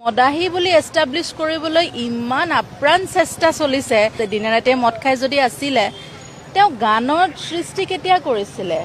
মদাহী বুলি এষ্টাব্লিছ কৰিবলৈ ইমান আপ্ৰাণ চেষ্টা চলিছে। দিনে ৰাতে মদ খাই যদি আছিলে, তেওঁ গানৰ সৃষ্টি কেতিয়া কৰিছিলে,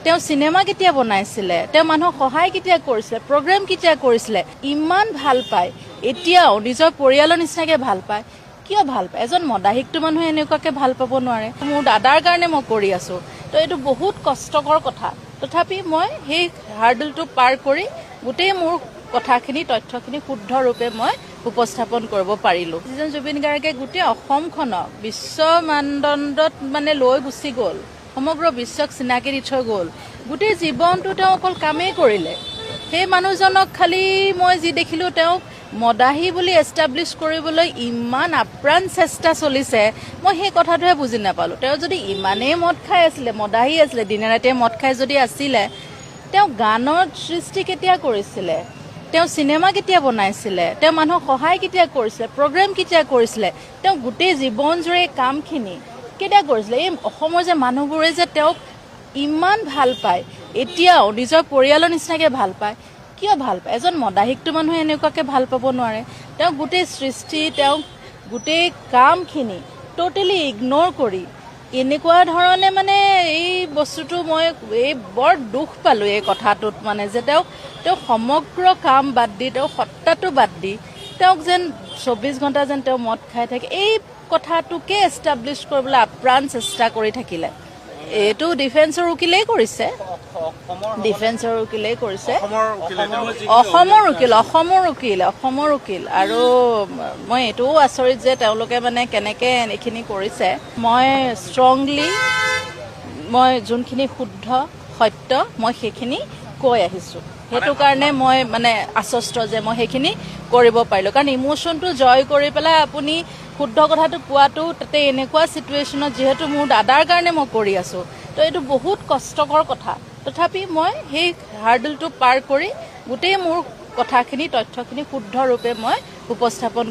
তেওঁ চিনেমা কেতিয়া বনাইছিলে, তেওঁ মানুহক সহায় কেতিয়া কৰিছিলে, প্ৰগ্ৰেম কেতিয়া কৰিছিলে। ইমান ভাল পায়, এতিয়াও নিজৰ পৰিয়ালৰ নিচিনাকে ভাল পায়। কিয় ভাল পায়? এজন মদাহীকটো মানুহে এনেকুৱাকে ভাল পাব নোৱাৰে। মোৰ দাদাৰ কাৰণে মই কৰি আছো, তো এইটো বহুত কষ্টকৰ কথা। তথাপি মই সেই হাৰ্ডলটো পাৰ কৰি গোটেই মোৰ কথাখিনি তথ্যখিনি শুদ্ধ ৰূপে মই উপস্থাপন কৰিব পাৰিলো। যিজন জুবিন গাৰ্গে গোটেই অসমখনক বিশ্ব মানদণ্ডত লৈ গুচি গ'ল, সমগ্ৰ বিশ্বক চিনাকি দি থৈ গ'ল। গোটেই জীৱনটো তেওঁ অকল কামেই কৰিলে। সেই মানুহজনক খালি মই যি দেখিলো, তেওঁক মদাহী বুলি এষ্টাব্লিছ কৰিবলৈ ইমান আপ্ৰাণ চেষ্টা চলিছে, মই সেই কথাটোহে বুজি নাপালো। তেওঁ যদি ইমানেই মদ খাই আছিলে, মদাহী আছিলে, দিনে ৰাতে মদ খাই যদি আছিলে, তেওঁ গানৰ সৃষ্টি কেতিয়া কৰিছিলে, তেওঁ চিনেমা কেতিয়া বনাইছিলে, তেওঁ মানুহক সহায় কেতিয়া কৰিছিলে, প্ৰগ্ৰেম কেতিয়া কৰিছিলে, তেওঁ গোটেই জীৱন জুৰি কামখিনি কেতিয়া কৰিছিলে। এই অসমৰ যে মানুহবোৰে যে তেওঁক ইমান ভাল পায়, এতিয়াও নিজৰ পৰিয়ালৰ নিচিনাকে ভাল পায়। কিয় ভাল পায়? এজন মদাহীকটো মানুহে এনেকুৱাকে ভাল পাব নোৱাৰে। তেওঁ গোটেই সৃষ্টি, তেওঁ গোটেই কামখিনি টোটেলি ইগন'ৰ কৰি এনেকুৱা ধৰণে এই বস্তুটো মই বৰ দুখ পালো এই কথাটোত, যে তেওঁ সমগ্ৰ কাম বাদ দি, তেওঁ সত্তাটো বাদ দি, তেওঁক যেন 24 ঘণ্টা যেন তেওঁ মদ খাই থাকে, এই কথাটোকে এষ্টাব্লিছ কৰিবলৈ আপ্ৰাণ চেষ্টা কৰি থাকিলে। এইটো ডিফেন্সৰ উকিলেই কৰিছে, অসমৰ উকিল। আৰু মই এইটোও আচৰিত যে তেওঁলোকে কেনেকে এইখিনি কৰিছে। মই ষ্ট্ৰংলি যোনখিনি শুদ্ধ সত্য মই সেইখিনি কৈ আহিছো। সেইটো কাৰণে মই আশ্বস্ত যে মই সেইখিনি কৰিব পাৰিলো। কাৰণ ইমোশ্যনটো জয় কৰি পেলাই আপুনি শুদ্ধ কথাটো কোৱাটো, তাতে এনেকুৱা চিটুৱেশ্যনত যিহেতু মোৰ দাদাৰ কাৰণে মই কৰি আছো, তো এইটো বহুত কষ্টকৰ কথা। তথাপি মই সেই হাৰ্ডলটো পাৰ কৰি গোটেই মোৰ কথাখিনি তথ্যখিনি শুদ্ধ ৰূপে মই উপস্থাপন